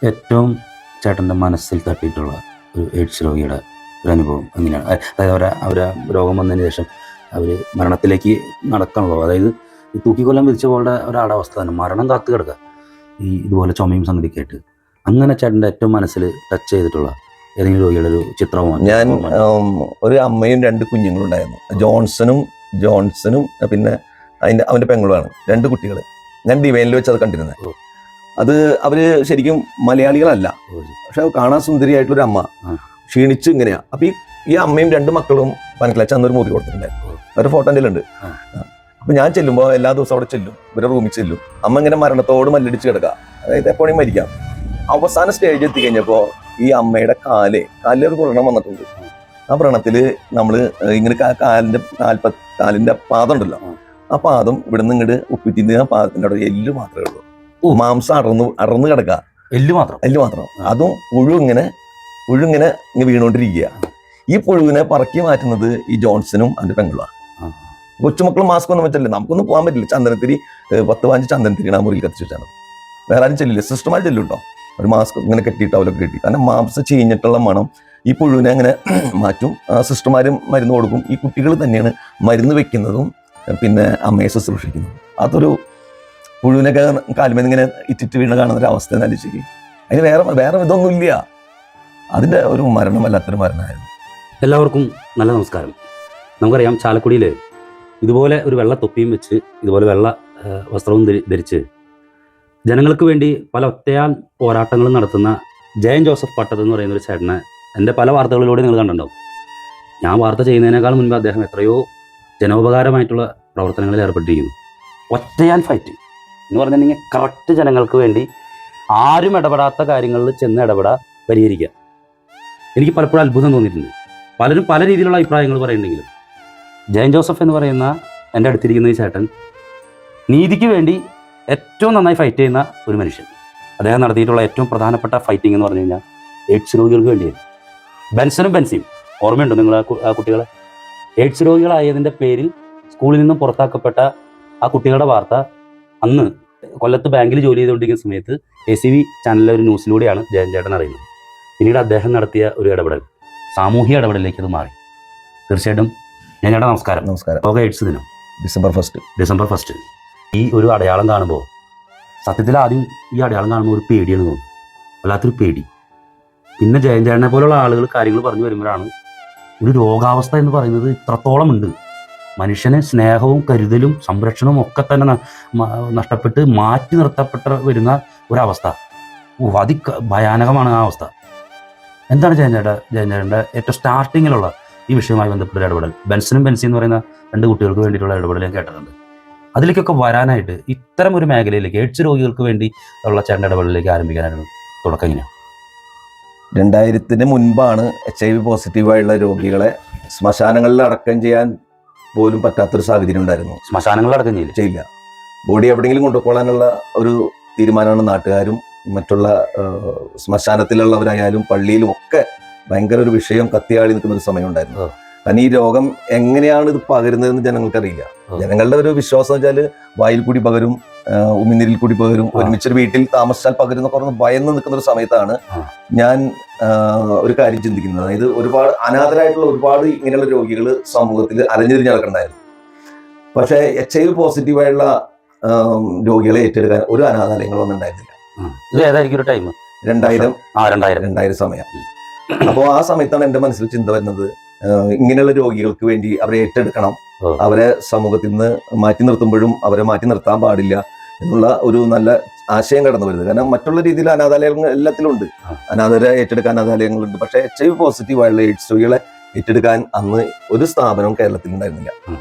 ഏറ്റവും ചേട്ടൻ്റെ മനസ്സിൽ തട്ടിയിട്ടുള്ള ഒരു എയ്ഡ്സ് രോഗിയുടെ ഒരു അനുഭവം എങ്ങനെയാണ്? അതായത് അവരെ രോഗം വന്നതിന് ശേഷം അവർ മരണത്തിലേക്ക് നടക്കണല്ലോ. അതായത് ഈ തൂക്കിക്കൊല്ലാൻ വിധിച്ച പോലെ ഒരാളുടെ അവസ്ഥ തന്നെ, മരണം കാത്തു കിടക്കുക ഇതുപോലെ ചുമയും സംഗതിയൊക്കെ ആയിട്ട്. അങ്ങനെ ചേട്ടൻ്റെ ഏറ്റവും മനസ്സിൽ ടച്ച് ചെയ്തിട്ടുള്ള ഏതെങ്കിലും രോഗിയുടെ ഒരു ചിത്രമോ? ഞാൻ ഒരു അമ്മയും 2 കുഞ്ഞുങ്ങളും ഉണ്ടായിരുന്നു. ജോൺസണും പിന്നെ അവൻ്റെ പെങ്ങളുമാണ് 2 കുട്ടികൾ. ഞാൻ ഡിവൈനിൽ വെച്ച് അത് കണ്ടിരുന്നത്. അത് അവര് ശരിക്കും മലയാളികളല്ല, പക്ഷെ കാണാൻ സുന്ദരിയായിട്ടൊരു അമ്മ ക്ഷീണിച്ച് ഇങ്ങനെയാ. അപ്പൊ ഈ അമ്മയും 2 മക്കളും പനക്കിലച്ച അന്നൊരു മുറി കൊടുത്തിട്ടുണ്ടായിരുന്നു. അവരുടെ ഫോട്ടോ എൻ്റെ ഉണ്ട്. അപ്പൊ ഞാൻ ചെല്ലുമ്പോൾ എല്ലാ ദിവസവും അവിടെ ചെല്ലും, ഇവരെ റൂമിൽ ചെല്ലും. അമ്മ ഇങ്ങനെ മരണത്തോട് മല്ലടിച്ച് കിടക്കുക, അതായത് എപ്പോഴും മരിക്കാം. അവസാന സ്റ്റേജ് എത്തി കഴിഞ്ഞപ്പോ ഈ അമ്മയുടെ കാലിലൊരു വ്രണം വന്നിട്ടുണ്ട്. ആ വ്രണത്തില് നമ്മള് ഇങ്ങനെ കാലിന്റെ പാദം ഉണ്ടല്ലോ, ആ പാദം ഇവിടുന്ന് ഇങ്ങോട്ട് ഉപ്പിറ്റിന്ന് ആ പാദത്തിന്റെ അവിടെ എല്ല് മാത്രമേ ഉള്ളൂ. മാംസം അടർന്ന് കിടക്കുക, എല്ല് മാത്രം. അതും പുഴു ഇങ്ങനെ വീണുകൊണ്ടിരിക്കുക. ഈ പുഴുവിനെ പറക്കി മാറ്റുന്നത് ഈ ജോൺസണും അവന്റെ പെങ്ങളുമാണ്. കൊച്ചുമക്കളും മാസ്ക് ഒന്നും വെച്ചല്ലേ, നമുക്കൊന്നും പോകാൻ പറ്റില്ല. ചന്ദനത്തിരി 10-15 ചന്ദനത്തിരി ആ മുറിയിൽ കത്തിച്ച് വെച്ചാണ്. വേറെ ആരും ചെല്ലില്ല, സിസ്റ്റർമാർ ചെല്ലും കേട്ടോ. ഒരു മാസ്ക് ഇങ്ങനെ കെട്ടിയിട്ട് അവലൊക്കെ കെട്ടി, കാരണം മാംസം ചീഞ്ഞിട്ടുള്ള മണം ഈ പുഴുവിനെ അങ്ങനെ മാറ്റും. സിസ്റ്റർമാരും മരുന്ന് കൊടുക്കും. ഈ കുട്ടികൾ തന്നെയാണ് മരുന്ന് വെക്കുന്നതും പിന്നെ അമ്മയെ ശുശ്രൂഷിക്കുന്നതും. അതൊരു പുഴുവിനൊക്കെ കാലുമേന്ന് ഇങ്ങനെ ഇറ്റിറ്റ് വീണ് കാണുന്ന ഒരു അവസ്ഥ ആലോചിക്കുക. അതിന് വേറെ ഇതൊന്നുമില്ല. അതിൻ്റെ ഒരു മരണമല്ലാത്തൊരു മരണമായിരുന്നു. എല്ലാവർക്കും നല്ല നമസ്കാരം. നമുക്കറിയാം, ചാലക്കുടിയിൽ ഇതുപോലെ ഒരു വെള്ള തൊപ്പിയും വെച്ച് ഇതുപോലെ വെള്ള വസ്ത്രവും ധരിച്ച് ജനങ്ങൾക്ക് വേണ്ടി പല ഒറ്റയാൻ പോരാട്ടങ്ങളും നടത്തുന്ന ജയൻ ജോസഫ് പട്ടത്ത് എന്ന് പറയുന്ന ഒരു ചേട്ടനെ എൻ്റെ പല വാർത്തകളിലൂടെ നിങ്ങൾ കണ്ടിട്ടുണ്ടാവും. ഞാൻ വാർത്ത ചെയ്യുന്നതിനേക്കാൾ മുൻപ് അദ്ദേഹം എത്രയോ ജനോപകാരമായിട്ടുള്ള പ്രവർത്തനങ്ങളിൽ ഏർപ്പെട്ടിരിക്കുന്നു. ഒറ്റയാൻ ഫൈറ്റ് എന്ന് പറഞ്ഞിട്ടുണ്ടെങ്കിൽ കറക്റ്റ് ജനങ്ങൾക്ക് വേണ്ടി ആരും ഇടപെടാത്ത കാര്യങ്ങളിൽ ചെന്ന് പരിഹരിക്കുക. എനിക്ക് പലപ്പോഴും അത്ഭുതം തോന്നിയിട്ടുണ്ട്. പലരും പല രീതിയിലുള്ള അഭിപ്രായങ്ങൾ പറയുന്നുണ്ടെങ്കിലും ജയൻ ജോസഫ് എന്ന് പറയുന്ന എൻ്റെ അടുത്തിരിക്കുന്ന ഈ ചേട്ടൻ നീതിക്ക് വേണ്ടി ഏറ്റവും നന്നായി ഫൈറ്റ് ചെയ്യുന്ന ഒരു മനുഷ്യൻ. അദ്ദേഹം നടത്തിയിട്ടുള്ള ഏറ്റവും പ്രധാനപ്പെട്ട ഫൈറ്റിംഗ് എന്ന് പറഞ്ഞു കഴിഞ്ഞാൽ എയ്ഡ്സ് രോഗികൾക്ക് വേണ്ടിയായിരുന്നു. ബെൻസനും ബെൻസിയും ഓർമ്മയുണ്ടോ നിങ്ങൾ ആ കുട്ടികളെ? എയ്ഡ്സ് രോഗികളായതിൻ്റെ പേരിൽ സ്കൂളിൽ നിന്നും പുറത്താക്കപ്പെട്ട ആ കുട്ടികളുടെ വാർത്ത അന്ന് കൊല്ലത്ത് ബാങ്കിൽ ജോലി ചെയ്തുകൊണ്ടിരിക്കുന്ന സമയത്ത് ACV ചാനലിലെ ഒരു ന്യൂസിലൂടെയാണ് ജയൻ ചേട്ടൻ അറിയുന്നത്. പിന്നീട് അദ്ദേഹം നടത്തിയ ഒരു ഇടപെടൽ സാമൂഹിക ഇടപെടലിലേക്ക് അത് മാറി. തീർച്ചയായിട്ടും ഞാൻ ചേട്ടാ നമസ്കാരം. ലോക എയ്ഡ്സ് ദിനം ഡിസംബർ 1. ഈ ഒരു അടയാളം കാണുമ്പോൾ സത്യത്തിൽ ആദ്യം ഈ അടയാളം കാണുമ്പോൾ ഒരു പേടിയാണ് തോന്നുന്നത്, വല്ലാത്തൊരു പേടി. പിന്നെ ജയൻ ചേട്ടനെ പോലുള്ള ആളുകൾ കാര്യങ്ങൾ പറഞ്ഞു വരുമ്പോഴാണ് ഒരു രോഗാവസ്ഥ എന്ന് പറയുന്നത് ഇത്രത്തോളം ഉണ്ട്. മനുഷ്യന് സ്നേഹവും കരുതലും സംരക്ഷണവും ഒക്കെ തന്നെ നഷ്ടപ്പെട്ട് മാറ്റി നിർത്തപ്പെട്ട വരുന്ന ഒരവസ്ഥ. ഭയാനകമാണ് ആ അവസ്ഥ. എന്താണ് ജയൻ ചേട്ടൻ്റെ ഏറ്റവും സ്റ്റാർട്ടിങ്ങിലുള്ള ഈ വിഷയവുമായി ബന്ധപ്പെട്ട ഇടപെടൽ? ബെൻസനും ബെൻസി എന്ന് പറയുന്ന 2 കുട്ടികൾക്ക് വേണ്ടിയിട്ടുള്ള ഇടപെടൽ ഞാൻ കേട്ടിട്ടുണ്ട്. അതിലേക്കൊക്കെ വരാനായിട്ട് ഇത്തരം ഒരു മേഖലയിലേക്ക് എയ്ഡ്സ് രോഗികൾക്ക് വേണ്ടി ഉള്ള ചേട്ടൻ്റെ ഇടപെടലിലേക്ക് ആരംഭിക്കാനായിരുന്നു തുടക്കം എങ്ങനെയാണ്? 2000-ന് മുൻപാണ് HIV പോസിറ്റീവായുള്ള രോഗികളെ ശ്മശാനങ്ങളിൽ അടക്കം ചെയ്യാൻ പോലും പറ്റാത്തൊരു സാഹചര്യം ഉണ്ടായിരുന്നു. ശ്മശാനങ്ങളിൽ അടക്കം ചെയ്യില്ല. ബോഡി എവിടെയെങ്കിലും കൊണ്ടുപോകാനുള്ള ഒരു തീരുമാനമാണ് നാട്ടുകാരും മറ്റുള്ള ശ്മശാനത്തിലുള്ളവരായാലും പള്ളിയിലും ഒക്കെ ഭയങ്കര ഒരു വിഷയം കത്തിയാളി നിൽക്കുന്ന ഒരു സമയം ഉണ്ടായിരുന്നു. കാരണം ഈ രോഗം എങ്ങനെയാണ് ഇത് പകരുന്നതെന്ന് ജനങ്ങൾക്കറിയില്ല. ജനങ്ങളുടെ ഒരു വിശ്വാസം വെച്ചാൽ വായിൽ കൂടി പകരും, ഉമിനീരിൽ കൂടി പകരും, ഒരുമിച്ചൊരു വീട്ടിൽ താമസിച്ചാൽ പകരുന്ന പറഞ്ഞ് ഭയന്ന് നിൽക്കുന്ന ഒരു സമയത്താണ് ഞാൻ ഒരു കാര്യം ചിന്തിക്കുന്നത്. അതായത് ഒരുപാട് അനാഥരായിട്ടുള്ള ഒരുപാട് ഇങ്ങനെയുള്ള രോഗികൾ സമൂഹത്തിൽ അലഞ്ഞിരിഞ്ഞ് നടക്കണ്ടായിരുന്നു. പക്ഷേ HIV പോസിറ്റീവായുള്ള രോഗികളെ ഏറ്റെടുക്കാൻ ഒരു അനാഥാലയങ്ങളൊന്നും ഉണ്ടായിരുന്നില്ല. 2000 സമയം. അപ്പോൾ ആ സമയത്താണ് എൻ്റെ മനസ്സിൽ ചിന്ത വരുന്നത്, ഇങ്ങനെയുള്ള രോഗികൾക്ക് വേണ്ടി അവരെ ഏറ്റെടുക്കണം, അവരെ സമൂഹത്തിൽ നിന്ന് മാറ്റി നിർത്തുമ്പോഴും അവരെ മാറ്റി നിർത്താൻ പാടില്ല എന്നുള്ള ഒരു നല്ല ആശയം കടന്നു വരുന്നത്. കാരണം മറ്റുള്ള രീതിയിൽ അനാഥാലയങ്ങൾ എല്ലാത്തിലും ഉണ്ട്, അനാഥരെ ഏറ്റെടുക്കാൻ അനാഥാലയങ്ങളുണ്ട്. പക്ഷേ HIV പോസിറ്റീവായുള്ള എയ്ഡ്സ് രോഗികളെ ഏറ്റെടുക്കാൻ അന്ന് ഒരു സ്ഥാപനവും കേരളത്തിൽ ഉണ്ടായിരുന്നില്ല.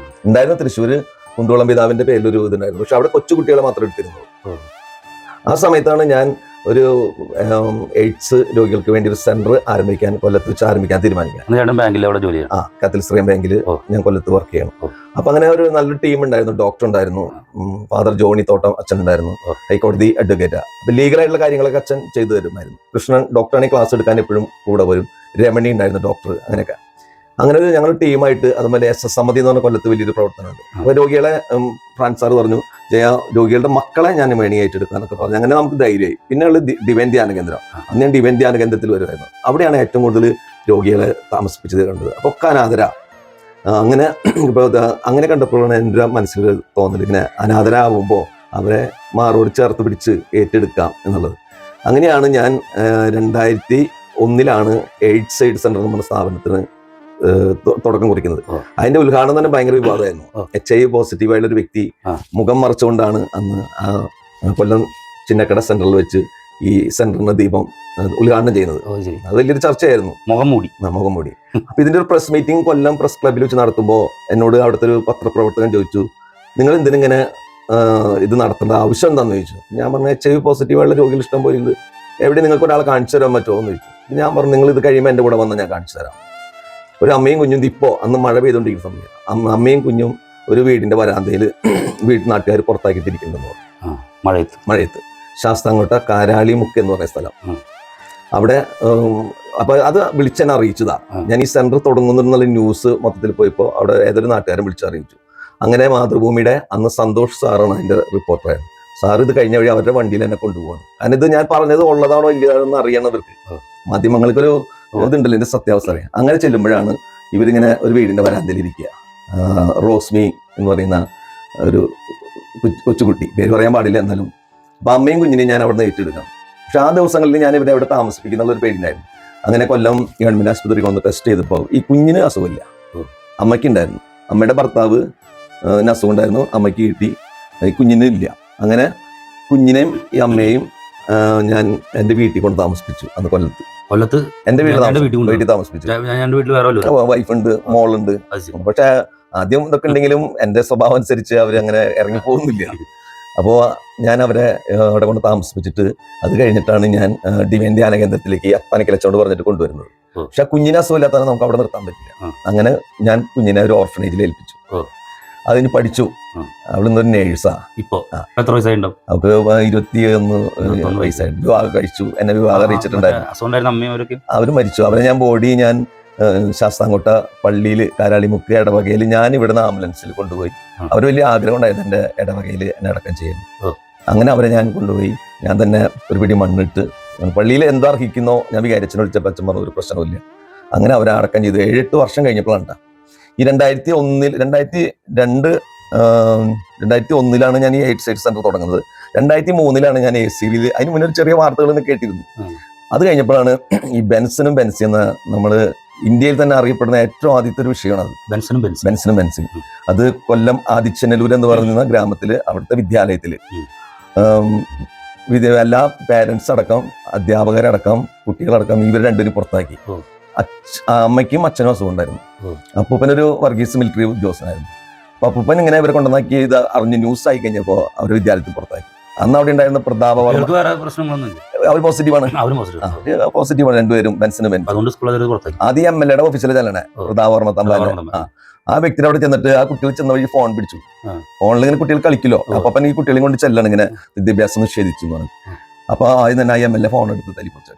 ഉണ്ടായിരുന്ന തൃശ്ശൂർ കുണ്ടോളം പിതാവിന്റെ പേരിലൊരു ഇതുണ്ടായിരുന്നു, പക്ഷെ അവിടെ കൊച്ചുകുട്ടികളെ മാത്രം എടുത്തിരുന്നു. ആ സമയത്താണ് ഞാൻ ഒരു എയ്ഡ്സ് രോഗികൾക്ക് വേണ്ടി ഒരു സെന്റർ കൊല്ലത്ത് വെച്ച് ആരംഭിക്കാൻ തീരുമാനിക്കാം. കത്തൽശ്രീയം ബാങ്കിൽ ഞാൻ കൊല്ലത്ത് വർക്ക് ചെയ്യണം. അപ്പൊ അങ്ങനെ ഒരു നല്ലൊരു ടീം ഉണ്ടായിരുന്നു. ഡോക്ടർ ഉണ്ടായിരുന്നു, ഫാദർ ജോണി തോട്ടം അച്ഛൻ ഉണ്ടായിരുന്നു, ഹൈക്കോടതി അഡ്വക്കേറ്റ്. അപ്പൊ ലീഗലായിട്ടുള്ള കാര്യങ്ങളൊക്കെ അച്ഛൻ ചെയ്തു തരുമായിരുന്നു. കൃഷ്ണൻ ഡോക്ടറാണെങ്കിൽ ക്ലാസ് എടുക്കാൻ എപ്പോഴും കൂടെ വരും. രമണി ഉണ്ടായിരുന്നു ഡോക്ടർ. അങ്ങനെയൊക്കെ അങ്ങനെ ഞങ്ങൾ ടീമായിട്ട് അതുപോലെ SS സമിതി എന്ന് പറഞ്ഞ കൊല്ലത്ത് വലിയൊരു പ്രവർത്തനമുണ്ട്. അപ്പോൾ രോഗികളെ ഫ്രാൻസ് സാർ പറഞ്ഞു, ജയ രോഗികളുടെ മക്കളെ ഞാൻ മേണിയായിട്ട് എടുക്കാന്നൊക്കെ പറഞ്ഞു. അങ്ങനെ നമുക്ക് ധൈര്യമായി. പിന്നെ ഉള്ളത് ഡിവൈൻ ധ്യാന കേന്ദ്രം. അന്ന് ഞാൻ ഡിവൈൻ ധ്യാന കേന്ദ്രത്തിൽ വരുമായിരുന്നു. അവിടെയാണ് ഏറ്റവും കൂടുതൽ രോഗികളെ താമസിപ്പിച്ചത് കണ്ടത്. അപ്പോൾ ഒക്കെ അനാഥര. അങ്ങനെ ഇപ്പോൾ അങ്ങനെ കണ്ടപ്പോഴാണ് എൻ്റെ മനസ്സിൽ തോന്നൽ, ഇങ്ങനെ അനാഥരാകുമ്പോൾ അവരെ മാറോട് ചേർത്ത് പിടിച്ച് ഏറ്റെടുക്കാം എന്നുള്ളത്. അങ്ങനെയാണ് ഞാൻ 2001 എയ്ഡ്സ് സൈഡ് സെന്റർ നമ്മുടെ സ്ഥാപനത്തിന് തുടക്കം കുറിക്കുന്നത്. അതിന്റെ ഉദ്ഘാടനം തന്നെ ഭയങ്കര വിവാദമായിരുന്നു. HIV പോസിറ്റീവായുള്ള ഒരു വ്യക്തി മുഖം മറച്ചുകൊണ്ടാണ് അന്ന് കൊല്ലം ചിന്നക്കട സെന്ററിൽ വെച്ച് ഈ സെന്ററിന്റെ ദീപം ഉദ്ഘാടനം ചെയ്യുന്നത്. അത് വലിയൊരു ചർച്ചയായിരുന്നു. മുഖം മൂടി. അപ്പൊ ഇതിന്റെ ഒരു പ്രസ് മീറ്റിംഗ് കൊല്ലം പ്രസ് ക്ലബ്ബിൽ വെച്ച് നടത്തുമ്പോൾ എന്നോട് അവിടുത്തെ ഒരു പത്രപ്രവർത്തകൻ ചോദിച്ചു, നിങ്ങൾ എന്തിനിങ്ങനെ ഇത് നടത്തേണ്ട ആവശ്യം എന്താണെന്ന് ചോദിച്ചു. ഞാൻ പറഞ്ഞു, HIV പോസിറ്റീവായുള്ള രോഗികൾ ഇഷ്ടം പോലെ ഉണ്ട്, എവിടെ നിങ്ങൾക്ക് ഒരാളെ കാണിച്ചു തരാൻ പറ്റുമോ എന്ന് ചോദിച്ചു. ഞാൻ പറഞ്ഞു, നിങ്ങൾ ഇത് കഴിയുമ്പോൾ എൻ്റെ കൂടെ വന്ന് ഞാൻ കാണിച്ചു തരാം. ഒരു അമ്മയും കുഞ്ഞും ഇപ്പോൾ അന്ന് മഴ പെയ്തുകൊണ്ടിരിക്കുന്ന സമയം അമ്മയും കുഞ്ഞും ഒരു വീടിന്റെ വരാന്തയിൽ നാട്ടുകാർ പുറത്താക്കിയിട്ടിരിക്കുന്നുണ്ടെന്ന് പറഞ്ഞു. മഴയത്ത് ശാസ്താംകോട്ട കാരാളി മുക്ക് എന്ന് പറയുന്ന സ്ഥലം. അവിടെ അപ്പൊ അത് വിളിച്ചെന്നെ അറിയിച്ചതാ. ഞാൻ ഈ സെന്റർ തുടങ്ങുന്നുള്ള ന്യൂസ് മൊത്തത്തിൽ പോയപ്പോൾ അവിടെ ഏതൊരു നാട്ടുകാരൻ വിളിച്ചറിയിച്ചു. അങ്ങനെ മാതൃഭൂമിയുടെ അന്ന് സന്തോഷ് സാറാണ് അതിന്റെ റിപ്പോർട്ടറായിരുന്നു. സാർ ഇത് കഴിഞ്ഞ വഴി അവരുടെ വണ്ടിയിൽ എന്നെ കൊണ്ടുപോകണം. കാരണം ഇത് ഞാൻ പറഞ്ഞത് ഉള്ളതാണോ ഇല്ലതാണെന്ന് അറിയണവർക്ക് മാധ്യമങ്ങൾക്കൊരു ഇതുണ്ടല്ലോ ഇതിന്റെ സത്യാവസ്ഥ അറിയാം. അങ്ങനെ ചെല്ലുമ്പോഴാണ് ഇവരിങ്ങനെ ഒരു വീടിന്റെ വരാന്തയിൽ ഇരിക്കുക. റോസ്മി എന്ന് പറയുന്ന ഒരു കൊച്ചുകുട്ടി, പേര് പറയാൻ പാടില്ല, എന്നാലും അപ്പൊ അമ്മയും കുഞ്ഞിനെയും ഞാൻ അവിടെ നിന്ന് ഏറ്റെടുക്കണം. പക്ഷെ ആ ദിവസങ്ങളിൽ ഞാൻ ഇവരെ അവിടെ താമസിപ്പിക്കുന്ന ഒരു പേടിണ്ടായിരുന്നു. അങ്ങനെ കൊല്ലം ഗവൺമെന്റ് ആശുപത്രിക്ക് വന്ന് ടെസ്റ്റ് ചെയ്തപ്പോൾ ഈ കുഞ്ഞിന് അസുഖമില്ല, അമ്മയ്ക്കുണ്ടായിരുന്നു. അമ്മയുടെ ഭർത്താവ് അസുഖം ഉണ്ടായിരുന്നു, അമ്മയ്ക്ക് കിട്ടി, ഈ കുഞ്ഞിന് ഇല്ല. അങ്ങനെ കുഞ്ഞിനെയും ഈ അമ്മയെയും ഞാൻ എൻ്റെ വീട്ടിൽ കൊണ്ട് താമസിപ്പിച്ചു. അന്ന് കൊല്ലത്ത് എൻ്റെ വീട്ടിൽ താമസിപ്പിച്ചു. വൈഫുണ്ട്, മോളുണ്ട്. പക്ഷെ ആദ്യം ഇതൊക്കെ ഉണ്ടെങ്കിലും എൻ്റെ സ്വഭാവം അനുസരിച്ച് അവരങ്ങനെ ഇറങ്ങി പോകുന്നില്ല. അപ്പോൾ ഞാൻ അവരെ അവിടെ കൊണ്ട് താമസിപ്പിച്ചിട്ട് അത് കഴിഞ്ഞിട്ടാണ് ഞാൻ ഡിവൈൻ ധ്യാന കേന്ദ്രത്തിലേക്ക് അപ്പാനിക്കലച്ചോണ്ട് പറഞ്ഞിട്ട് കൊണ്ടുവരുന്നത്. പക്ഷെ കുഞ്ഞിനെ അസുഖമില്ലാത്തതാണ് നമുക്ക് അവിടെ നിർത്താൻ പറ്റില്ല. അങ്ങനെ ഞാൻ കുഞ്ഞിനെ ഒരു ഓർഫനേജിൽ ഏൽപ്പിച്ചു. അതിന് പഠിച്ചു. അവളിന്ന് ഒരു നേഴ്സാ. ഇപ്പൊ എത്ര വയസ്സായിട്ടുണ്ടാവും? അവൾക്ക് 21 വയസ്സായിട്ട് വിവാഹം കഴിച്ചു. എന്നെ വിവാഹം അറിയിച്ചിട്ടുണ്ടായിരുന്നു. അവര് മരിച്ചു. അവരെ ഞാൻ ബോഡി ഞാൻ ശാസ്താംകോട്ട പള്ളിയിൽ കാരാളിമുക്ക് ഇടവകയിൽ ഞാൻ ഇവിടുന്ന് ആംബുലൻസിൽ കൊണ്ടുപോയി. അവർ വലിയ ആഗ്രഹം ഉണ്ടായിരുന്നു എൻ്റെ ഇടവകയിൽ എന്നെ അടക്കം ചെയ്യുന്നു. അങ്ങനെ അവരെ ഞാൻ കൊണ്ടുപോയി. ഞാൻ തന്നെ ഒരു പിടി മണ്ണിട്ട് പള്ളിയിൽ എന്താ അർഹിക്കുന്നോ ഞാൻ വികാരിച്ചനെ വിളിച്ചപ്പോൾ അച്ഛൻ പറഞ്ഞ ഒരു പ്രശ്നമില്ല. അങ്ങനെ അവരെ അടക്കം ചെയ്തു. 7-8 വർഷം കഴിഞ്ഞപ്പോഴാണ് ഈ 2001 ഞാൻ ഈ എയ്ഡ്സ് സൈഡ് സെന്റർ തുടങ്ങുന്നത്. 2003 ഞാൻ ACV. അതിന് മുന്നേ ഒരു ചെറിയ വാർത്തകളൊന്നും കേട്ടിരുന്നു. അത് കഴിഞ്ഞപ്പോഴാണ് ഈ ബെൻസനും ബെൻസി എന്ന നമ്മള് ഇന്ത്യയിൽ തന്നെ അറിയപ്പെടുന്ന ഏറ്റവും ആദ്യത്തെ ഒരു വിഷയമാണ് അത്. ബെൻസനും ബെൻസി അത് കൊല്ലം ആദിച്ചനല്ലൂർ എന്ന് പറയുന്ന ഗ്രാമത്തില് അവിടുത്തെ വിദ്യാലയത്തില് എല്ലാ പേരൻസ് അടക്കം അധ്യാപകരടക്കം കുട്ടികളടക്കം ഇവർ രണ്ടുപേരും പുറത്താക്കി. അമ്മയ്ക്കും അച്ഛനും അസുഖം ഉണ്ടായിരുന്നു. അപ്പൂപ്പനൊരു വർഗീസ് മിലിറ്ററി ഉദ്യോഗസ്ഥനായിരുന്നു. അപ്പൊ അപ്പൂപ്പൻ ഇങ്ങനെ ഇവരെ കൊണ്ടുവന്നാക്കി ഇത് അറിഞ്ഞ് ന്യൂസ് ആയി കഴിഞ്ഞപ്പോൾ അവർ വിദ്യാലയത്തിൽ പുറത്താക്കി. അന്ന് അവിടെ ഉണ്ടായിരുന്ന പ്രതാപവർമ്മ അവർ പോസിറ്റീവാണ്. രണ്ടുപേരും ബെൻസനും ആദ്യം MLA ഓഫീസിലെ ചെല്ലണേ പ്രതാപവർമ്മ തമ്പാനെ. ആ വ്യക്തി അവിടെ ചെന്നിട്ട് ആ കുട്ടികൾ ചെന്ന വഴി ഫോൺ പിടിച്ചു. ഫോണിൽ ഇങ്ങനെ കുട്ടികൾ കളിക്കല്ലോ. അപ്പൊ ഈ കുട്ടികളെയും കൊണ്ട് ചെല്ലണം, ഇങ്ങനെ വിദ്യാഭ്യാസം നിഷേധിച്ചു എന്ന് പറഞ്ഞു. അപ്പൊ ആദ്യം തന്നെ ആ MLA ഫോൺ എടുത്ത് തല്ലിപ്പൊളിച്ചു.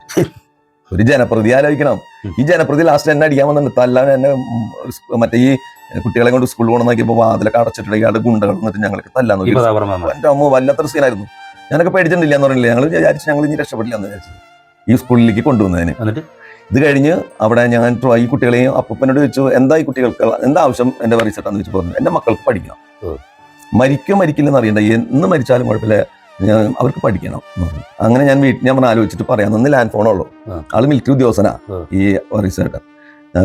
ഒരു ജനപ്രതി ആലോചിക്കണം. ഈ ജനപ്രതി ലാസ്റ്റ് എന്നെ അടിക്കാൻ വന്നിട്ട് തല്ലാൻ എന്നെ മറ്റേ ഈ കുട്ടികളെ കൊണ്ട് സ്കൂളിൽ പോകണം നോക്കിയപ്പോൾ വാതിലൊക്കെ അടച്ചിട്ട് ഇയാളുടെ ഗുണ്ടകൾ എന്നിട്ട് ഞങ്ങൾക്ക് തല്ലാൻ നോക്കി. എൻ്റെ അമ്മ വല്ലാത്തൊരു സീനായിരുന്നു. ഞാനൊക്കെ പേടിച്ചിട്ടില്ല എന്ന് പറഞ്ഞില്ല. ഞങ്ങൾ വിചാരിച്ചു ഞങ്ങൾ ഇനി രക്ഷപ്പെടില്ല എന്ന് വിചാരിച്ചത് ഈ സ്കൂളിലേക്ക് കൊണ്ടുവന്നതിന്. ഇത് കഴിഞ്ഞ് അവിടെ ഞാൻ ഈ കുട്ടികളെയും അപ്പൂപ്പനോട് ചോദിച്ചു, എന്താ ഈ കുട്ടികൾക്ക് എന്താ ആവശ്യം എൻ്റെ പറയിച്ചിട്ടാന്ന് ചോദിച്ചു. പറഞ്ഞു, എൻ്റെ മക്കൾക്ക് പഠിക്കണം, മരിക്കില്ലെന്ന് അറിയണ്ട, എന്ന് മരിച്ചാലും കുഴപ്പമില്ല, അവർക്ക് പഠിക്കണം എന്ന് പറഞ്ഞു. അങ്ങനെ ഞാൻ വീട്ടിൽ ഞാൻ ആലോചിച്ചിട്ട് പറയാം. അന്ന് ലാൻഡ് ഫോണുള്ളൂ. ആള് മിലിറ്ററി ഉദ്യോഗസ്ഥനാ ഈ വറീസേട്ടൻ.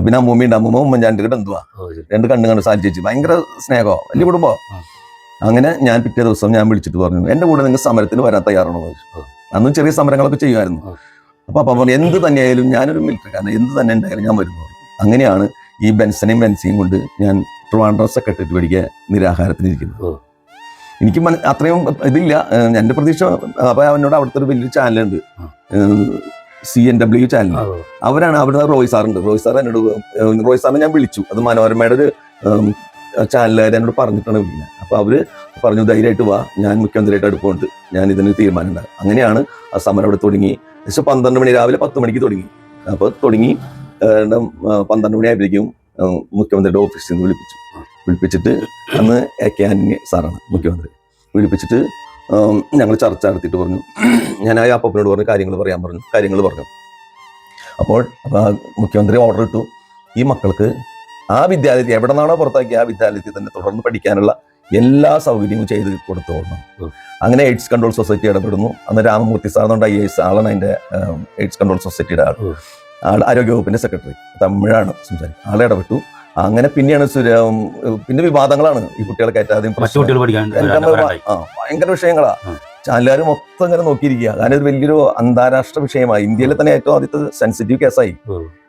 പിന്നെ അമ്മൂമ്മയുണ്ട്. അമ്മൂമ്മ ഉമ്മൻചാണ്ടിയുടെ ബന്ധുവാ. 2 കണ്ണു സാലി ചേച്ചി. ഭയങ്കര സ്നേഹമോ, വലിയ കുടുംബമോ. അങ്ങനെ ഞാൻ പിറ്റേ ദിവസം ഞാൻ വിളിച്ചിട്ട് പറഞ്ഞു, എൻ്റെ കൂടെ നിങ്ങൾ സമരത്തിന് വരാൻ തയ്യാറാണോ എന്ന് ചോദിച്ചു. അന്നും ചെറിയ സമരങ്ങളൊക്കെ ചെയ്യുമായിരുന്നു. അപ്പൊ അപ്പം പറഞ്ഞു, എന്ത് തന്നെയായാലും ഞാനൊരു മിലിറ്ററിക്കാരൻ, എന്ത് തന്നെ ഉണ്ടായാലും ഞാൻ വരുന്നു. അങ്ങനെയാണ് ഈ ബെൻസനെയും ബെൻസിയും കൊണ്ട് ഞാൻ ട്രിവാൻഡ്രം സെക്രട്ടേറിയറ്റ് പഠിക്കാൻ നിരാഹാരത്തിനിരിക്കുന്നത്. എനിക്ക് അത്രയും ഇതില്ല എൻ്റെ പ്രതീക്ഷ. അപ്പൊ അവനോട് അവിടുത്തെ ഒരു വലിയൊരു ചാനലുണ്ട്, CNW ചാനൽ. അവരാണ് അവിടുന്ന് റോയ് സാറുണ്ട്. റോയ് സാറിനെ ഞാൻ വിളിച്ചു. അത് മനോരമയുടെ ഒരു ചാനലുകാർ എന്നോട് പറഞ്ഞിട്ടാണ് വിളിക്കുന്നത്. അപ്പൊ അവര് പറഞ്ഞു, ധൈര്യമായിട്ട് വാ, ഞാൻ മുഖ്യമന്ത്രിയായിട്ട് അടുപ്പമുണ്ട്, ഞാൻ ഇതിന് തീരുമാനം ഉണ്ടാകും. അങ്ങനെയാണ് ആ സമരം അവിടെ തുടങ്ങി. ഏകദേശം 12 മണി, രാവിലെ 10 മണിക്ക് തുടങ്ങി. അപ്പോൾ തുടങ്ങി 12 മണി ആയപ്പോഴേക്കും മുഖ്യമന്ത്രിയുടെ ഓഫീസിൽ നിന്ന് വിളിപ്പിച്ചിട്ട് അന്ന് AK ആന്റണി സാറാണ് മുഖ്യമന്ത്രി. വിളിപ്പിച്ചിട്ട് ഞങ്ങൾ ചർച്ച നടത്തിയിട്ട് പറഞ്ഞു, ഞാൻ ആ അപ്പനോട് പറഞ്ഞു കാര്യങ്ങൾ പറഞ്ഞു. അപ്പോൾ മുഖ്യമന്ത്രി ഓർഡർ ഇട്ടു, ഈ മക്കൾക്ക് ആ വിദ്യാലയത്തിൽ എവിടെ നിന്നാണോ പുറത്താക്കി ആ വിദ്യാലയത്തിൽ തന്നെ തുടർന്ന് പഠിക്കാനുള്ള എല്ലാ സൗകര്യവും ചെയ്ത് കൊടുത്തോളണം. അങ്ങനെ എയ്ഡ്സ് കൺട്രോൾ സൊസൈറ്റി ഇടപെടുന്നു. അന്ന് രാമമൂർത്തി സാർ എന്നുണ്ട് IAS ആളാണ് അതിൻ്റെ എയ്ഡ്സ് കൺട്രോൾ സൊസൈറ്റിയുടെ ആൾ ആരോഗ്യവകുപ്പിന്റെ സെക്രട്ടറി, തമിഴാണ് സംസാരിക്കുന്നത്. ആളെ ഇടപെട്ടു. അങ്ങനെ പിന്നെയാണ് പിന്നെ വിവാദങ്ങളാണ് ഈ കുട്ടികളെ കയറ്റാതെയും ഭയങ്കര വിഷയങ്ങളാ. എല്ലാവരും മൊത്തം ഇങ്ങനെ നോക്കിയിരിക്കുക. കാരണം ഇത് വലിയൊരു അന്താരാഷ്ട്ര വിഷയമായി. ഇന്ത്യയിലെ തന്നെ ഏറ്റവും ആദ്യത്തെ സെൻസിറ്റീവ് കേസായി.